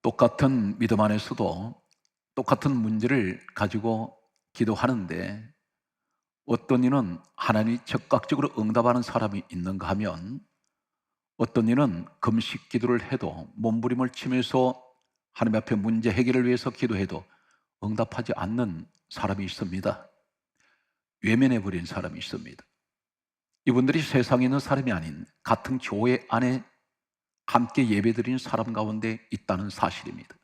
똑같은 믿음 안에서도 똑같은 문제를 가지고 기도하는데 어떤 이는 하나님이 적극적으로 응답하는 사람이 있는가 하면 어떤 이는 금식 기도를 해도 몸부림을 치면서 하나님 앞에 문제 해결을 위해서 기도해도 응답하지 않는 사람이 있습니다. 외면해버린 사람이 있습니다. 이분들이 세상에 있는 사람이 아닌 같은 교회 안에 함께 예배드리는 사람 가운데 있다는 사실입니다.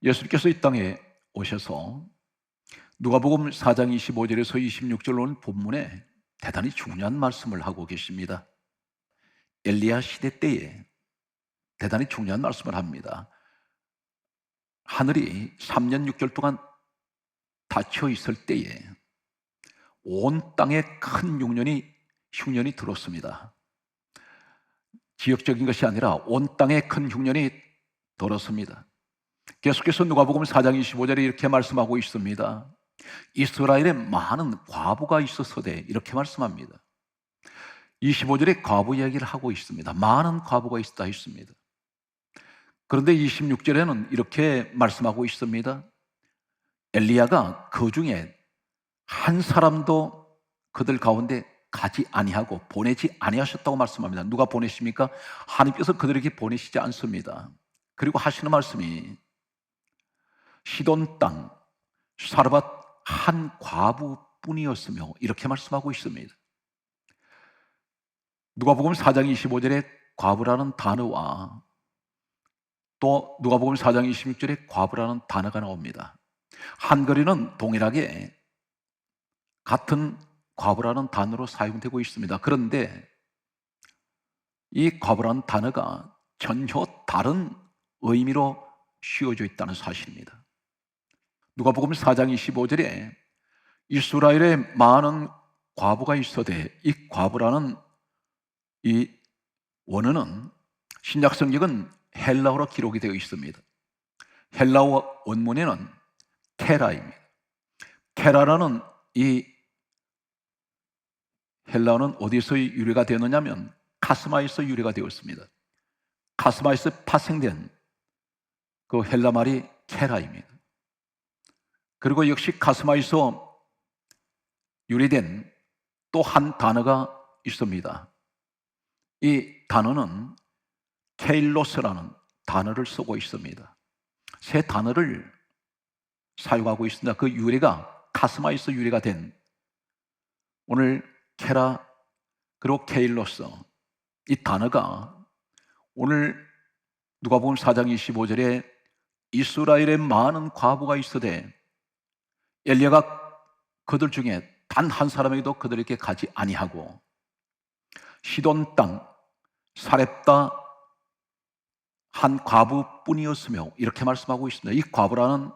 예수님께서 이 땅에 오셔서 누가복음 4장 25절에서 26절로는 본문에 대단히 중요한 말씀을 하고 계십니다. 엘리야 시대 때에 대단히 중요한 말씀을 합니다. 하늘이 3년 6개월 동안 닫혀 있을 때에 온 땅에 큰 흉년이 들었습니다. 지역적인 것이 아니라 온 땅에 큰 흉년이 들었습니다. 계속해서 누가복음 4장 25절에 이렇게 말씀하고 있습니다. 이스라엘에 많은 과부가 있었으되 이렇게 말씀합니다. 25절에 과부 이야기를 하고 있습니다. 많은 과부가 있다 했습니다. 그런데 26절에는 이렇게 말씀하고 있습니다. 엘리야가 그 중에 한 사람도 그들 가운데 가지 아니하고 보내지 아니하셨다고 말씀합니다. 누가 보내십니까? 하나님께서 그들에게 보내시지 않습니다. 그리고 하시는 말씀이 시돈 땅 사르밧 한 과부뿐이었으며 이렇게 말씀하고 있습니다. 누가복음 4장 25절에 과부라는 단어와 또 누가복음 4장 26절에 과부라는 단어가 나옵니다. 한글에는 동일하게 같은 과부라는 단어로 사용되고 있습니다. 그런데 이 과부라는 단어가 전혀 다른 의미로 씌워져 있다는 사실입니다. 누가복음 4장 25절에 이스라엘에 많은 과부가 있어되 이 과부라는 이 원어는 신약 성경은 헬라어로 기록이 되어 있습니다. 헬라어 원문에는 케라입니다. 케라라는 이 헬라어는 어디서 유래가 되느냐면 카스마에서 유래가 되었습니다. 카스마에서 파생된 그 헬라 말이 케라입니다. 그리고 역시 카스마에서 유래된 또 한 단어가 있습니다. 이 단어는 케일로스라는 단어를 쓰고 있습니다. 세 단어를 사용하고 있습니다. 그 유래가 카스마에서 유래가 된 오늘 케라 그리고 케일로스 이 단어가 오늘 누가복음 4장 25절에 이스라엘에 많은 과부가 있으되 엘리야가 그들 중에 단 한 사람에게도 그들에게 가지 아니하고 시돈 땅 사렙다 한 과부뿐이었으며 이렇게 말씀하고 있습니다. 이 과부라는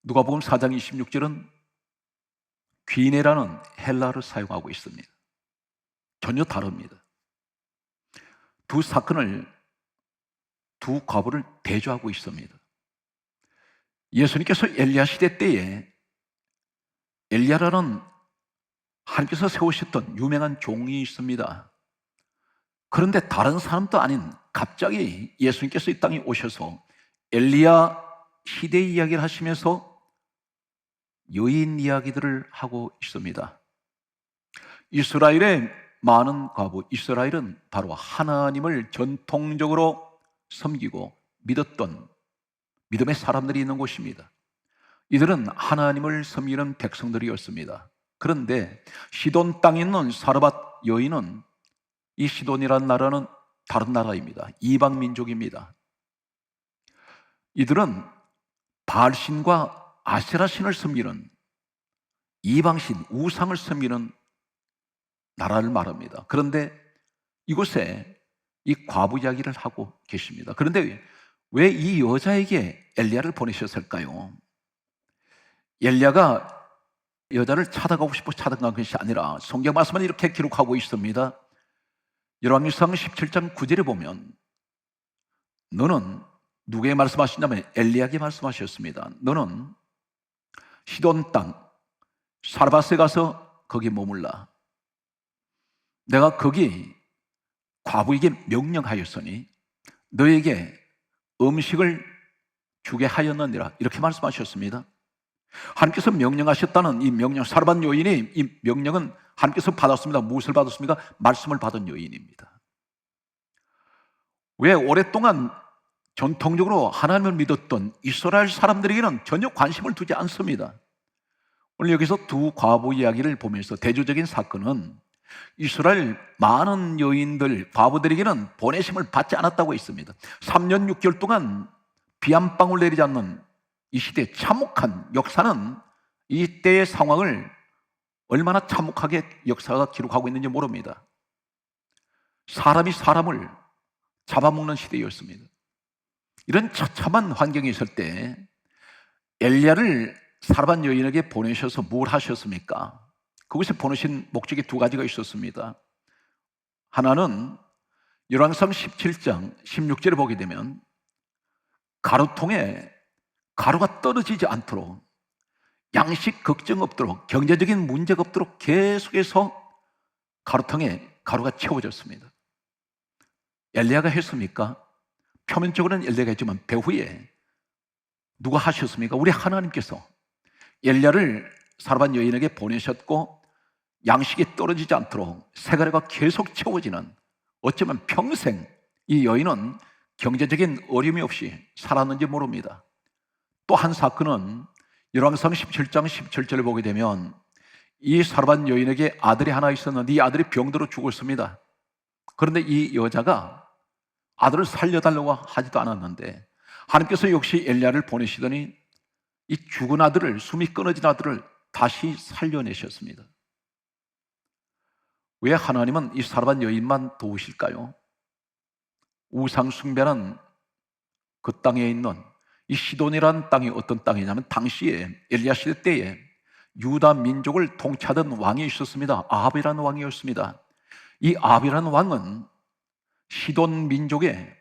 누가복음 4장 26절은 귀네라는 헬라어를 사용하고 있습니다. 전혀 다릅니다. 두 사건을 두 과부를 대조하고 있습니다. 예수님께서 엘리야 시대 때에 엘리야라는 하나님께서 세우셨던 유명한 종이 있습니다. 그런데 다른 사람도 아닌 갑자기 예수님께서 이 땅에 오셔서 엘리야 시대 이야기를 하시면서 여인 이야기들을 하고 있습니다. 이스라엘의 많은 과부, 이스라엘은 바로 하나님을 전통적으로 섬기고 믿었던 믿음의 사람들이 있는 곳입니다. 이들은 하나님을 섬기는 백성들이었습니다. 그런데 시돈 땅에 있는 사르밧 여인은 이 시돈이라는 나라는 다른 나라입니다. 이방 민족입니다. 이들은 바알신과 아세라신을 섬기는 이방신, 우상을 섬기는 나라를 말합니다. 그런데 이곳에 이 과부 이야기를 하고 계십니다. 그런데 왜 이 여자에게 엘리야를 보내셨을까요? 엘리야가 여자를 찾아가고 싶어 찾아간 것이 아니라 성경 말씀은 이렇게 기록하고 있습니다. 열왕기상 17장 9절에 보면 너는 누구에게 말씀하시냐면 엘리야에게 말씀하셨습니다. 너는 시돈 땅 사르밧에 가서 거기 머물라. 내가 거기 과부에게 명령하였으니 너에게 음식을 주게 하였느니라 이렇게 말씀하셨습니다. 하나님께서 명령하셨다는 이 명령, 사르밧 여인이 이 명령은 하나님께서 받았습니다. 무엇을 받았습니까? 말씀을 받은 여인입니다. 왜 오랫동안 전통적으로 하나님을 믿었던 이스라엘 사람들에게는 전혀 관심을 두지 않습니다. 오늘 여기서 두 과부 이야기를 보면서 대조적인 사건은 이스라엘 많은 여인들, 과부들에게는 보내심을 받지 않았다고 했습니다. 3년 6개월 동안 비 한 방울 내리지 않는 이 시대의 참혹한 역사는 이때의 상황을 얼마나 참혹하게 역사가 기록하고 있는지 모릅니다. 사람이 사람을 잡아먹는 시대였습니다. 이런 처참한 환경에 있을 때 엘리야를 사르밧 여인에게 보내셔서 뭘 하셨습니까? 그곳에 보내신 목적이 두 가지가 있었습니다. 하나는 열왕기상 17장 16절에 보게 되면 가루통에 가루가 떨어지지 않도록, 양식 걱정 없도록, 경제적인 문제가 없도록 계속해서 가루통에 가루가 채워졌습니다. 엘리야가 했습니까? 표면적으로는 엘리야가 했지만 배후에 누가 하셨습니까? 우리 하나님께서 엘리야를 사르밧 여인에게 보내셨고 양식이 떨어지지 않도록 세가래가 계속 채워지는, 어쩌면 평생 이 여인은 경제적인 어려움이 없이 살았는지 모릅니다. 또 한 사건은 열왕기상 17장 17절을 보게 되면 이 사르밧 여인에게 아들이 하나 있었는데 이 아들이 병들어 죽었습니다. 그런데 이 여자가 아들을 살려달라고 하지도 않았는데 하나님께서 역시 엘리야를 보내시더니 이 죽은 아들을, 숨이 끊어진 아들을 다시 살려내셨습니다. 왜 하나님은 이 사르밧 여인만 도우실까요? 우상 숭배는 그 땅에 있는 이 시돈이라는 땅이 어떤 땅이냐면 당시에 엘리야 시대 때에 유다 민족을 통치하던 왕이 있었습니다. 아합이라는 왕이었습니다. 이 아합이라는 왕은 시돈 민족의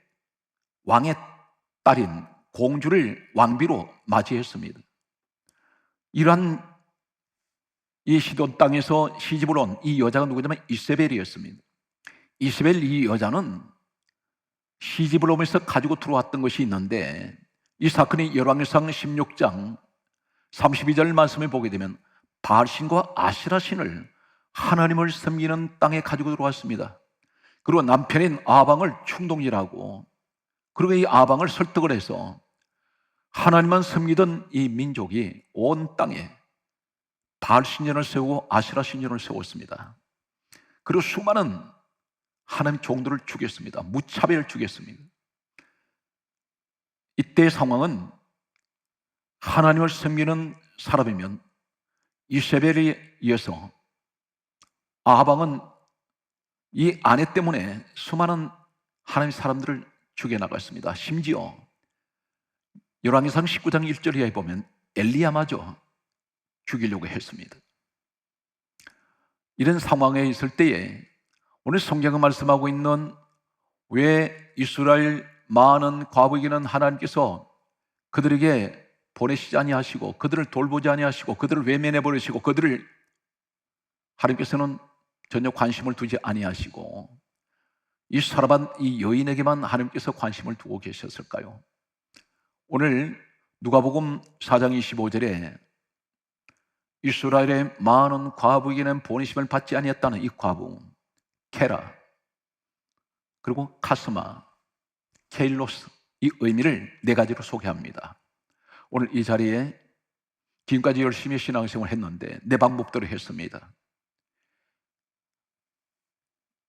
왕의 딸인 공주를 왕비로 맞이했습니다. 이러한 이 시돈 땅에서 시집을 온 이 여자가 누구냐면 이세벨이었습니다. 이세벨 이 여자는 시집을 오면서 가지고 들어왔던 것이 있는데 이 사건이 열왕기상 16장 32절 말씀에 보게 되면 바알신과 아시라신을 하나님을 섬기는 땅에 가지고 들어왔습니다. 그리고 남편인 아방을 충동질하고, 그리고 이 아방을 설득을 해서 하나님만 섬기던 이 민족이 온 땅에 바알 신전을 세우고 아시라 신전을 세웠습니다. 그리고 수많은 하나님 종들을 죽였습니다. 무차별 죽였습니다. 이때의 상황은 하나님을 섬기는 사람이면 이세벨에 이어서 아방은 이 아내 때문에 수많은 하나님 사람들을 죽여나갔습니다. 심지어 열왕기상 19장 1절 이하에 보면 엘리야마저 죽이려고 했습니다. 이런 상황에 있을 때에 오늘 성경은 말씀하고 있는 왜 이스라엘 많은 과부에게는 하나님께서 그들에게 보내시지 아니하시고 그들을 돌보지 아니하시고 그들을 외면해 버리시고 그들을 하나님께서는 전혀 관심을 두지 아니하시고 이 사르밧 이 여인에게만 하나님께서 관심을 두고 계셨을까요? 오늘 누가복음 4장 25절에 이스라엘의 많은 과부에게는 보내심을 받지 아니했다는 이 과부 케라, 그리고 카스마, 케일로스, 이 의미를 네 가지로 소개합니다. 오늘 이 자리에 지금까지 열심히 신앙생활을 했는데 내 방법대로 했습니다.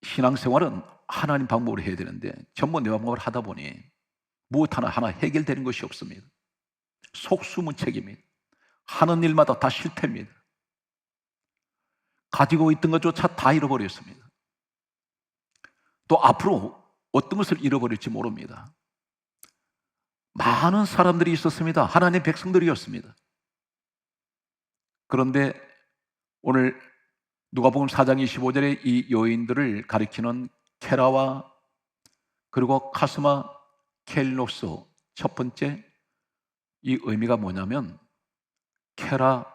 신앙생활은 하나님 방법으로 해야 되는데 전부 내 방법을 하다 보니 무엇 하나 해결되는 것이 없습니다. 속수무책입니다. 하는 일마다 다 실패입니다. 가지고 있던 것조차 다 잃어버렸습니다. 또 앞으로 어떤 것을 잃어버릴지 모릅니다. 많은 사람들이 있었습니다. 하나님의 백성들이었습니다. 그런데 오늘 누가복음 4장 25절에 이 여인들을 가리키는 케라와 그리고 카스마, 켈로스, 첫 번째 이 의미가 뭐냐면 케라,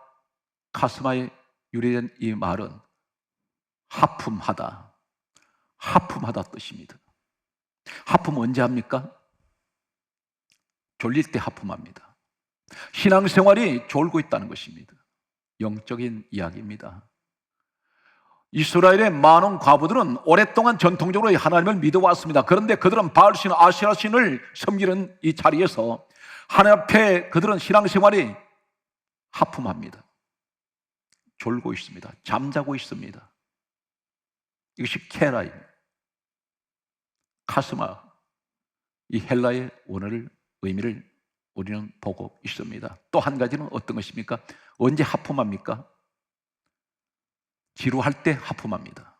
카스마에 유래된 이 말은 하품하다, 하품하다 뜻입니다. 하품 언제 합니까? 졸릴 때 하품합니다. 신앙생활이 졸고 있다는 것입니다. 영적인 이야기입니다. 이스라엘의 많은 과부들은 오랫동안 전통적으로 하나님을 믿어왔습니다. 그런데 그들은 바알신, 아세라신을 섬기는 이 자리에서 하나님 앞에 그들은 신앙생활이 하품합니다. 졸고 있습니다. 잠자고 있습니다. 이것이 케라입니다. 카스마, 이 헬라의 원어를 의미를 우리는 보고 있습니다. 또 한 가지는 어떤 것입니까? 언제 하품합니까? 지루할 때 하품합니다.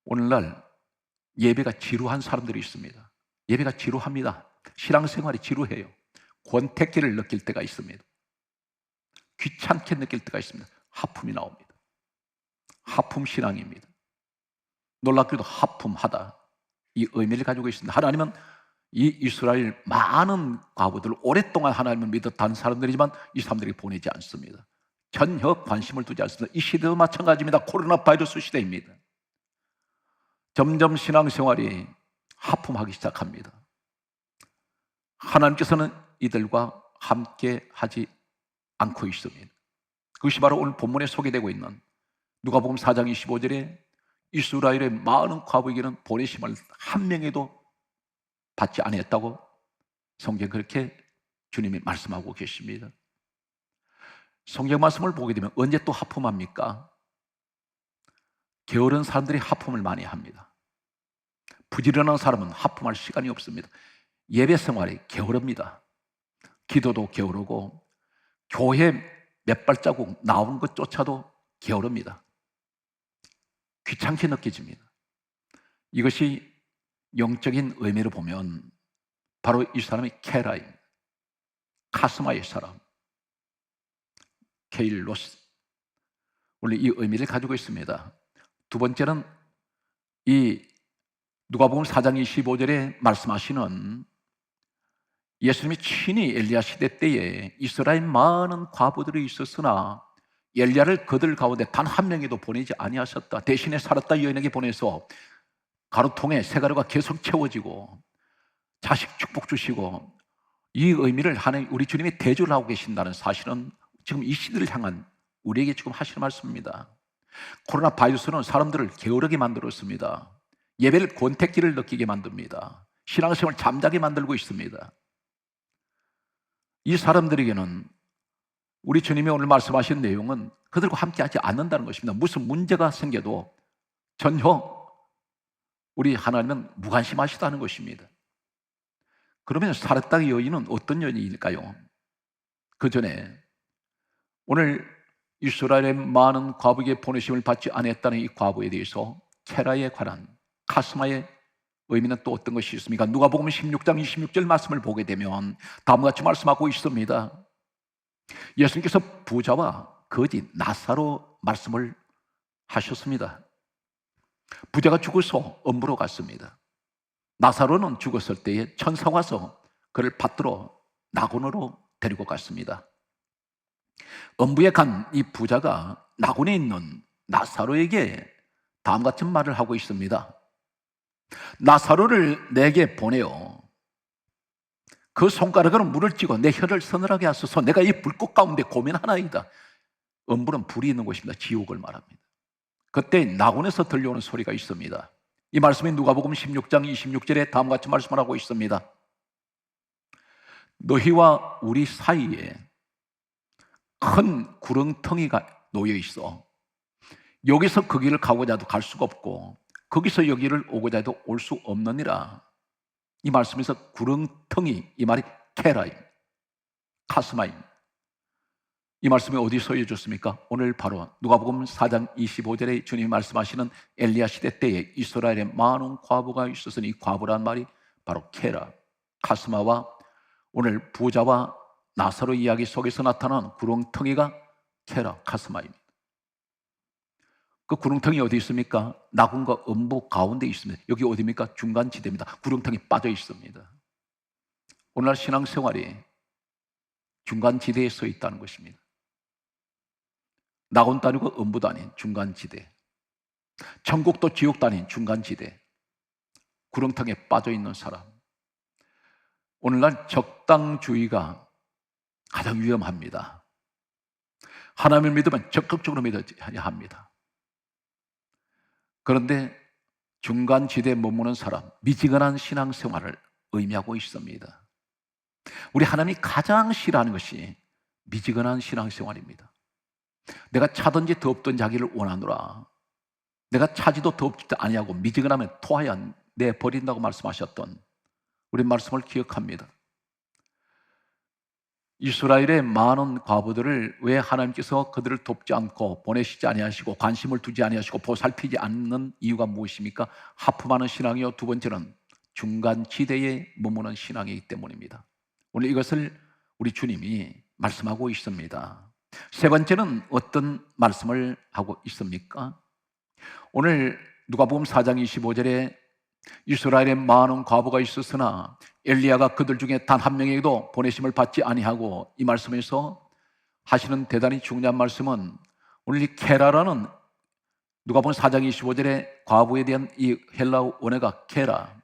오늘날 예배가 지루한 사람들이 있습니다. 예배가 지루합니다. 신앙생활이 지루해요. 권태기를 느낄 때가 있습니다. 귀찮게 느낄 때가 있습니다. 하품이 나옵니다. 하품 신앙입니다. 놀랍게도 하품하다, 이 의미를 가지고 있습니다. 하나님은 이 이스라엘 많은 과부들, 오랫동안 하나님을 믿었다는 사람들이지만 이 사람들이 보내지 않습니다. 전혀 관심을 두지 않습니다. 이 시대도 마찬가지입니다. 코로나 바이러스 시대입니다. 점점 신앙생활이 하품하기 시작합니다. 하나님께서는 이들과 함께 하지 않고 있습니다. 그것이 바로 오늘 본문에 소개되고 있는 누가복음 4장 25절에 이스라엘의 많은 과부에게는 보내심을 한 명에도 받지 않았다고 성경에 그렇게 주님이 말씀하고 계십니다. 성경 말씀을 보게 되면 언제 또 하품합니까? 게으른 사람들이 하품을 많이 합니다. 부지런한 사람은 하품할 시간이 없습니다. 예배 생활이 게으릅니다. 기도도 게으르고 교회 몇 발자국 나오는 것조차도 게으릅니다. 귀찮게 느껴집니다. 이것이 영적인 의미로 보면 바로 이 사람이 케라입니다. 카스마의 사람, 케일로스. 원래 이 의미를 가지고 있습니다. 두 번째는 이 누가복음 4장 25절에 말씀하시는 예수님이 친히 엘리야 시대 때에 이스라엘 많은 과부들이 있었으나 엘리야를 그들 가운데 단 한 명에도 보내지 아니하셨다. 대신에 살았다 여인에게 보내서 가루통에 쇠가루가 계속 채워지고 자식 축복 주시고, 이 의미를 하는 우리 주님이 대조를 하고 계신다는 사실은 지금 이 시대를 향한 우리에게 지금 하시는 말씀입니다. 코로나 바이러스는 사람들을 게으르게 만들었습니다. 예배를 권태기를 느끼게 만듭니다. 신앙생활을 잠자게 만들고 있습니다. 이 사람들에게는 우리 주님이 오늘 말씀하신 내용은 그들과 함께하지 않는다는 것입니다. 무슨 문제가 생겨도 전혀 우리 하나님은 무관심하시다는 것입니다. 그러면 사렙다의 여인은 어떤 여인일까요? 그 전에 오늘 이스라엘의 많은 과부에게 보내심을 받지 않았다는 이 과부에 대해서 케라에 관한 카스마의 의미는 또 어떤 것이 있습니까? 누가복음 16장 26절 말씀을 보게 되면 다음과 같이 말씀하고 있습니다. 예수님께서 부자와 거지 나사로 말씀을 하셨습니다. 부자가 죽어서 엄부로 갔습니다. 나사로는 죽었을 때에 천사가 와서 그를 받들어 낙원으로 데리고 갔습니다. 엄부에 간 이 부자가 낙원에 있는 나사로에게 다음 같은 말을 하고 있습니다. 나사로를 내게 보내어 그 손가락으로 물을 찌고 내 혀를 서늘하게 하소서. 내가 이 불꽃 가운데 고민하나이다. 엄부는 불이 있는 곳입니다. 지옥을 말합니다. 그때 낙원에서 들려오는 소리가 있습니다. 이 말씀이 누가복음 16장 26절에 다음과 같이 말씀을 하고 있습니다. 너희와 우리 사이에 큰 구렁텅이가 놓여 있어. 여기서 그 길을 가고자 해도 갈 수가 없고 거기서 여기를 오고자 해도 올 수 없느니라. 이 말씀에서 구렁텅이, 이 말이 케라임, 카스마임. 이 말씀이 어디 쓰여졌습니까? 오늘 바로 누가복음 4장 25절에 주님이 말씀하시는 엘리야 시대 때에 이스라엘에 많은 과부가 있었으니 이 과부란 말이 바로 케라, 카스마와 오늘 부자와 나사로 이야기 속에서 나타난 구렁텅이가 케라, 카스마입니다. 그 구렁텅이 어디 있습니까? 낙원과 음부 가운데 있습니다. 여기 어디입니까? 중간지대입니다. 구렁텅이 빠져 있습니다. 오늘날 신앙생활이 중간지대에 서 있다는 것입니다. 낙원도 아니고 음부도 아닌 중간지대, 천국도 지옥도 아닌 중간지대, 구렁텅에 빠져 있는 사람. 오늘날 적당주의가 가장 위험합니다. 하나님을 믿으면 적극적으로 믿어야 합니다. 그런데 중간지대에 머무는 사람, 미지근한 신앙생활을 의미하고 있습니다. 우리 하나님이 가장 싫어하는 것이 미지근한 신앙생활입니다. 내가 차든지 덥든지 하기를 원하노라. 내가 차지도 덥지도 아니하고 미지근하면 토하여 내버린다고 말씀하셨던 우리 말씀을 기억합니다. 이스라엘의 많은 과부들을 왜 하나님께서 그들을 돕지 않고 보내시지 아니하시고 관심을 두지 아니하시고 보살피지 않는 이유가 무엇입니까? 하품하는 신앙이요, 두 번째는 중간지대에 머무는 신앙이기 때문입니다. 오늘 이것을 우리 주님이 말씀하고 있습니다. 세 번째는 어떤 말씀을 하고 있습니까? 오늘 누가복음 4장 25절에 이스라엘에 많은 과부가 있었으나 엘리야가 그들 중에 단 한 명에게도 보내심을 받지 아니하고, 이 말씀에서 하시는 대단히 중요한 말씀은 오늘 이 케라라는 누가복음 4장 25절에 과부에 대한 이 헬라어 원어가 케라,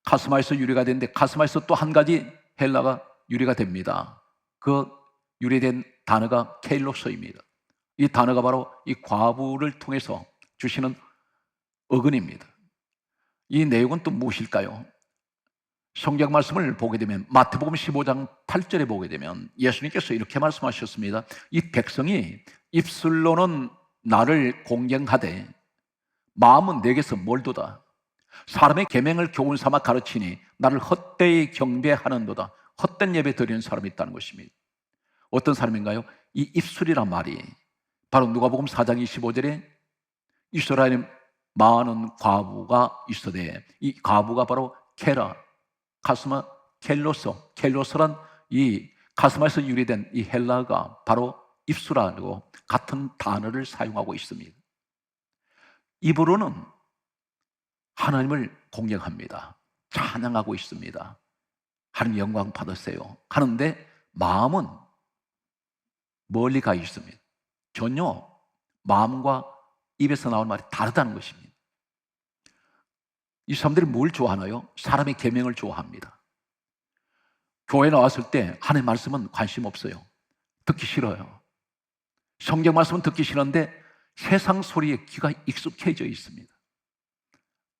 카스마에서 유래가 되는데 카스마에서 또 한 가지 헬라가 유래가 됩니다. 그 유래된 단어가 케일로서입니다. 이 단어가 바로 이 과부를 통해서 주시는 어근입니다. 이 내용은 또 무엇일까요? 성경 말씀을 보게 되면 마태복음 15장 8절에 보게 되면 예수님께서 이렇게 말씀하셨습니다. 이 백성이 입술로는 나를 공경하되 마음은 내게서 멀도다. 사람의 계명을 교훈 삼아 가르치니 나를 헛되이 경배하는도다. 헛된 예배 드리는 사람이 있다는 것입니다. 어떤 사람인가요? 이 입술이란 말이 바로 누가복음 4장 25절에 이스라엘에 많은 과부가 있어대, 이 과부가 바로 케라, 카스마, 켈로스란 이 카스마에서 유래된 이 헬라가 바로 입술하고 같은 단어를 사용하고 있습니다. 입으로는 하나님을 공경합니다. 찬양하고 있습니다. 하나님 영광 받으세요 하는데 마음은 멀리 가 있습니다. 전혀 마음과 입에서 나온 말이 다르다는 것입니다. 이 사람들이 뭘 좋아하나요? 사람의 계명을 좋아합니다. 교회 나왔을 때 하나님의 말씀은 관심 없어요. 듣기 싫어요. 성경 말씀은 듣기 싫은데 세상 소리에 귀가 익숙해져 있습니다.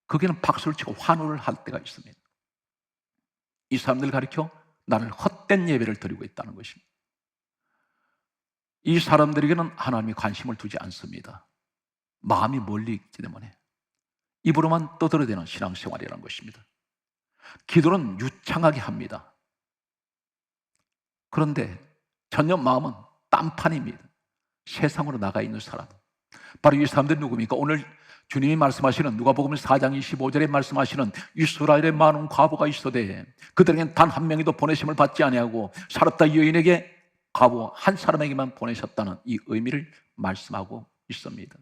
거기는 박수를 치고 환호를 할 때가 있습니다. 이 사람들을 가리켜 나를 헛된 예배를 드리고 있다는 것입니다. 이 사람들에게는 하나님이 관심을 두지 않습니다. 마음이 멀리 있기 때문에 입으로만 떠들어대는 신앙생활이라는 것입니다. 기도는 유창하게 합니다. 그런데 전혀 마음은 딴판입니다. 세상으로 나가 있는 사람, 바로 이 사람들이 누굽니까? 오늘 주님이 말씀하시는 누가복음 4장 25절에 말씀하시는 이스라엘에 많은 과부가 있어대 그들에겐 단 한 명이도 보내심을 받지 아니하고 사렙다 여인에게 과부 한 사람에게만 보내셨다는 이 의미를 말씀하고 있습니다.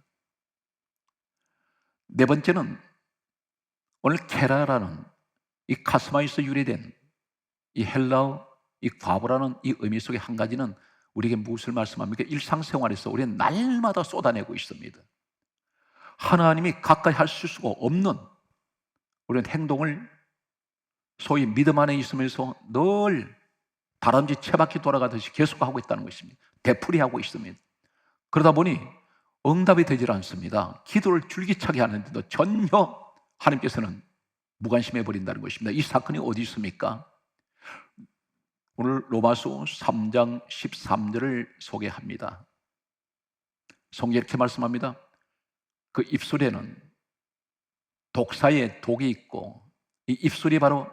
네 번째는 오늘 케라라는 이 카스마에서 유래된 이 헬라어 이 과부라는 이 의미 속의 한 가지는 우리에게 무엇을 말씀합니까? 일상생활에서 우리는 날마다 쏟아내고 있습니다. 하나님이 가까이 할 수가 없는 우리는 행동을 소위 믿음 안에 있으면서 늘 다람쥐 채바퀴 돌아가듯이 계속하고 있다는 것입니다. 되풀이하고 있습니다. 그러다 보니 응답이 되질 않습니다. 기도를 줄기차게 하는데도 전혀 하나님께서는 무관심해 버린다는 것입니다. 이 사건이 어디 있습니까? 오늘 로마서 3장 13절을 소개합니다. 성경에 이렇게 말씀합니다. 그 입술에는 독사의 독이 있고 이 입술이 바로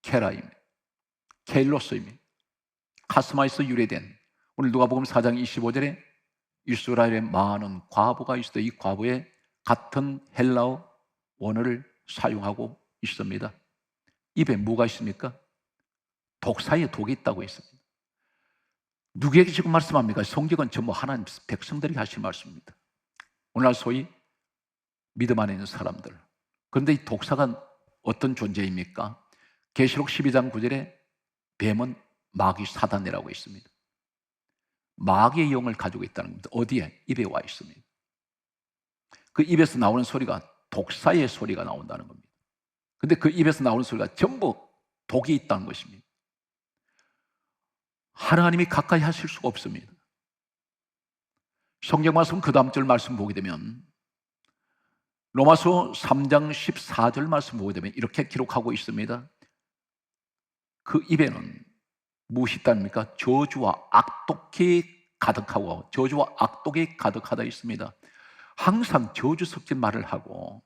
케라입니다. 케일로스입니다. 카스마에서 유래된 오늘 누가복음 4장 25절에 이스라엘에 많은 과부가 있어도 이 과부에 같은 헬라어 원어를 사용하고 있습니다. 입에 뭐가 있습니까? 독사의 독이 있다고 했습니다. 누구에게 지금 말씀합니까? 성경은 전부 하나님 백성들에게 하신 말씀입니다. 오늘날 소위 믿음 안에 있는 사람들. 그런데 이 독사가 어떤 존재입니까? 계시록 12장 9절에 뱀은 마귀 사단이라고 있습니다. 마귀의 영을 가지고 있다는 겁니다. 어디에? 입에 와 있습니다. 그 입에서 나오는 소리가 독사의 소리가 나온다는 겁니다. 근데 그 입에서 나오는 소리가 전부 독이 있다는 것입니다. 하나님이 가까이 하실 수가 없습니다. 성경 말씀 그 다음 절 말씀 보게 되면 로마서 3장 14절 말씀 보게 되면 이렇게 기록하고 있습니다. 그 입에는 무엇이 있답니까? 저주와 악독이 가득하고 저주와 악독이 가득하다 있습니다. 항상 저주 섞인 말을 하고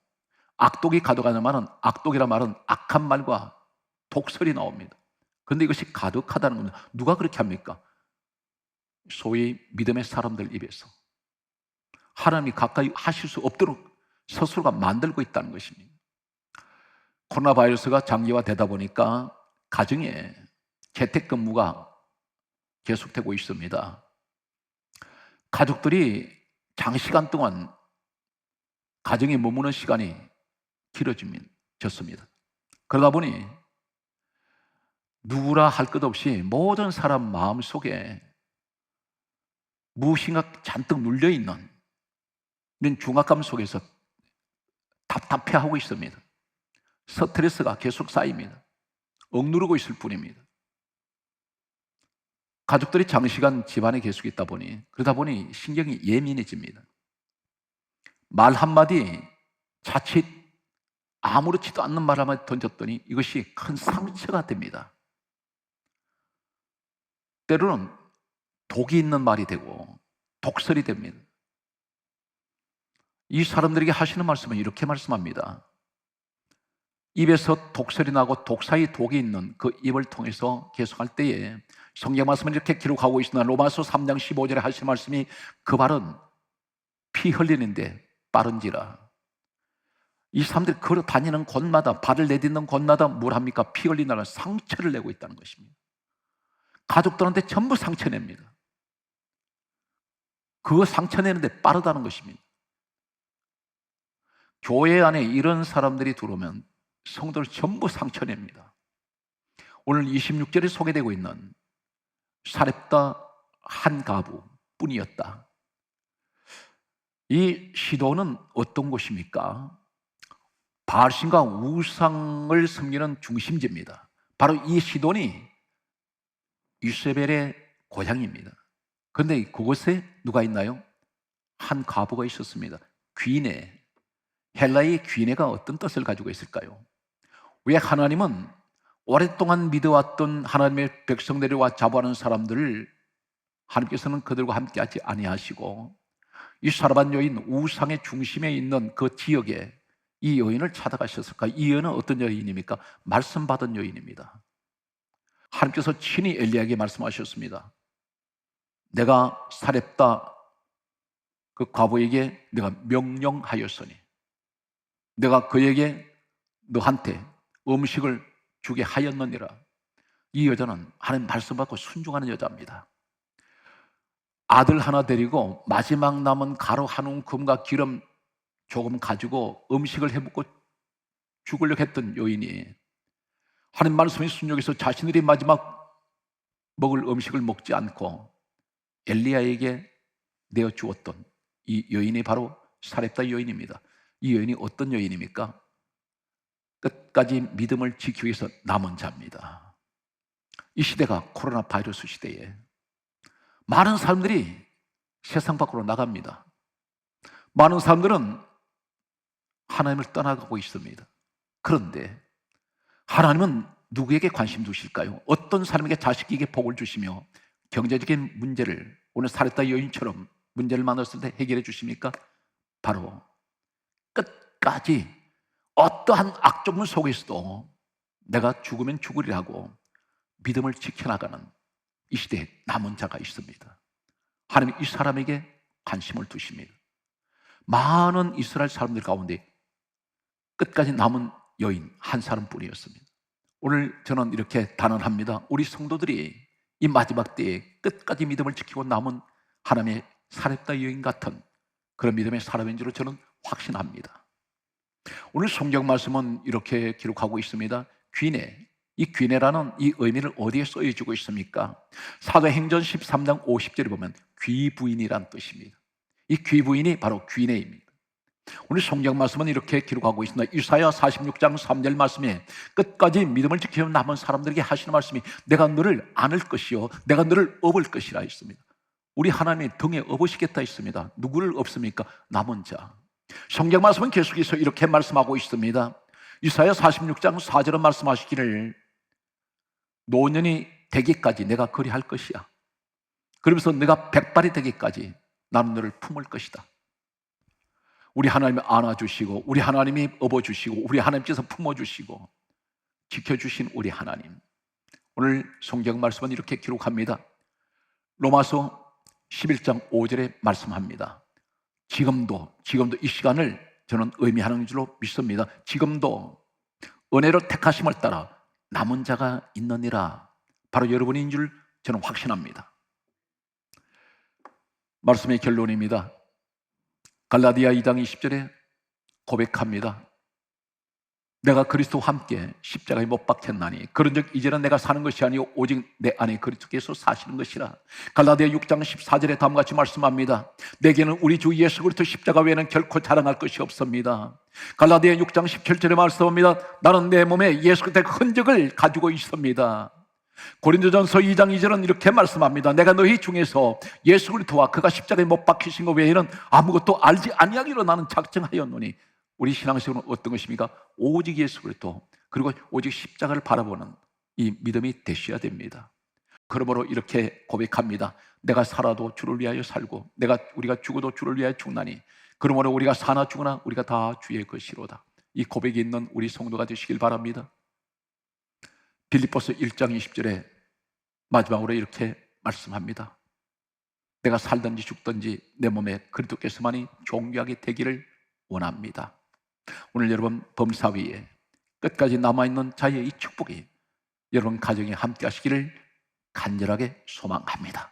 악독이 가득하는 말은, 악독이란 말은 악한 말과 독설이 나옵니다. 그런데 이것이 가득하다는 겁니다. 누가 그렇게 합니까? 소위 믿음의 사람들 입에서 하나님이 가까이 하실 수 없도록 스스로가 만들고 있다는 것입니다. 코로나 바이러스가 장기화되다 보니까 가정에 재택근무가 계속되고 있습니다. 가족들이 장시간 동안 가정에 머무는 시간이 길어졌습니다. 그러다 보니 누구라 할 것 없이 모든 사람 마음속에 무엇인가 잔뜩 눌려있는 이런 중압감 속에서 답답해하고 있습니다. 스트레스가 계속 쌓입니다. 억누르고 있을 뿐입니다. 가족들이 장시간 집안에 계속 있다 보니, 그러다 보니 신경이 예민해집니다. 말 한마디, 자칫 아무렇지도 않는 말 한마디 던졌더니 이것이 큰 상처가 됩니다. 때로는 독이 있는 말이 되고 독설이 됩니다. 이 사람들에게 하시는 말씀은 이렇게 말씀합니다. 입에서 독설이 나고 독사의 독이 있는 그 입을 통해서 계속할 때에 성경 말씀은 이렇게 기록하고 있습니다. 로마서 3장 15절에 하신 말씀이 그 발은 피 흘리는데 빠른지라. 이 사람들이 걸어 다니는 곳마다, 발을 내딛는 곳마다 뭘 합니까? 피 흘리는 상처를 내고 있다는 것입니다. 가족들한테 전부 상처 냅니다. 그거 상처 내는데 빠르다는 것입니다. 교회 안에 이런 사람들이 들어오면 성도를 전부 상처냅니다. 오늘 26절에 소개되고 있는 사렙다 한 가부뿐이었다. 이 시도는 어떤 곳입니까? 바알신과 우상을 섬기는 중심지입니다. 바로 이 시돈이 이세벨의 고향입니다. 그런데 그곳에 누가 있나요? 한 과부가 있었습니다. 귀네. 헬라의 귀네가 어떤 뜻을 가지고 있을까요? 왜 하나님은 오랫동안 믿어왔던 하나님의 백성들과 자부하는 사람들을 하나님께서는 그들과 함께하지 아니하시고 이 사르밧 여인, 우상의 중심에 있는 그 지역에 이 여인을 찾아가셨을까? 이 여인은 어떤 여인입니까? 말씀 받은 여인입니다. 하나님께서 친히 엘리야에게 말씀하셨습니다. 내가 사렙다 그 과부에게 내가 명령하였으니 내가 그에게 너한테 음식을 주게 하였느니라. 이 여자는 하나님 말씀 받고 순종하는 여자입니다. 아들 하나 데리고 마지막 남은 가루 한 움큼과 기름 조금 가지고 음식을 해먹고 죽으려고 했던 여인이 하나님 말씀에 순종해서 자신들이 마지막 먹을 음식을 먹지 않고 엘리야에게 내어 주었던 이 여인이 바로 사렙다 여인입니다. 이 여인이 어떤 여인입니까? 끝까지 믿음을 지키기 위해서 남은 자입니다. 이 시대가 코로나 바이러스 시대에 많은 사람들이 세상 밖으로 나갑니다. 많은 사람들은 하나님을 떠나가고 있습니다. 그런데 하나님은 누구에게 관심 두실까요? 어떤 사람에게 자식에게 복을 주시며 경제적인 문제를 오늘 사렙다 여인처럼 문제를 만났을 때 해결해 주십니까? 바로 끝까지 어떠한 악조건 속에서도 내가 죽으면 죽으리라고 믿음을 지켜나가는 이 시대에 남은 자가 있습니다. 하나님 이 사람에게 관심을 두십니다. 많은 이스라엘 사람들 가운데 끝까지 남은 여인 한 사람뿐이었습니다. 오늘 저는 이렇게 단언합니다. 우리 성도들이 이 마지막 때에 끝까지 믿음을 지키고 남은 하나님의 사렙다 여인 같은 그런 믿음의 사람인 줄로 저는 확신합니다. 오늘 성경 말씀은 이렇게 기록하고 있습니다. 귀내, 이 귀내라는 이 의미를 어디에 써주고 있습니까? 사도행전 13장 50절에 보면 귀부인이란 뜻입니다. 이 귀부인이 바로 귀내입니다. 오늘 성경 말씀은 이렇게 기록하고 있습니다. 이사야 46장 3절 말씀에 끝까지 믿음을 지켜 남은 사람들에게 하시는 말씀이 내가 너를 안을 것이요 내가 너를 업을 것이라 했습니다. 우리 하나님이 등에 업으시겠다 했습니다. 누구를 업습니까? 남은 자. 성경 말씀은 계속해서 이렇게 말씀하고 있습니다. 이사야 46장 4절은 말씀하시기를 노년이 되기까지 내가 그리할 것이야. 그러면서 내가 백발이 되기까지 나는 너를 품을 것이다. 우리 하나님이 안아주시고 우리 하나님이 업어주시고 우리 하나님께서 품어주시고 지켜주신 우리 하나님. 오늘 성경 말씀은 이렇게 기록합니다. 로마서 11장 5절에 말씀합니다. 지금도 이 시간을 저는 의미하는 줄로 믿습니다. 지금도 은혜로 택하심을 따라 남은 자가 있느니라. 바로 여러분인 줄 저는 확신합니다. 말씀의 결론입니다. 갈라디아 2장 20절에 고백합니다. 내가 그리스도와 함께 십자가에 못 박혔나니 그런즉 이제는 내가 사는 것이 아니요 오직 내 안에 그리스도께서 사시는 것이라. 갈라디아 6장 14절에 다음과 같이 말씀합니다. 내게는 우리 주 예수 그리스도 십자가 외에는 결코 자랑할 것이 없습니다. 갈라디아 6장 17절에 말씀합니다. 나는 내 몸에 예수 그리스도의 흔적을 가지고 있습니다. 고린도전서 2장 2절은 이렇게 말씀합니다. 내가 너희 중에서 예수 그리스도와 그가 십자가에 못 박히신 것 외에는 아무것도 알지 아니하기로 나는 작정하였노니. 우리 신앙생활은 어떤 것입니까? 오직 예수 그리스도 그리고 오직 십자가를 바라보는 이 믿음이 되셔야 됩니다. 그러므로 이렇게 고백합니다. 내가 살아도 주를 위하여 살고 우리가 죽어도 주를 위하여 죽나니 그러므로 우리가 사나 죽으나 우리가 다 주의 것이로다. 이 고백이 있는 우리 성도가 되시길 바랍니다. 빌립보서 1장 20절에 마지막으로 이렇게 말씀합니다. 내가 살든지 죽든지 내 몸에 그리스도께서만이 존귀하게 되기를 원합니다. 오늘 여러분 범사위에 끝까지 남아있는 자의 이 축복이 여러분 가정에 함께 하시기를 간절하게 소망합니다.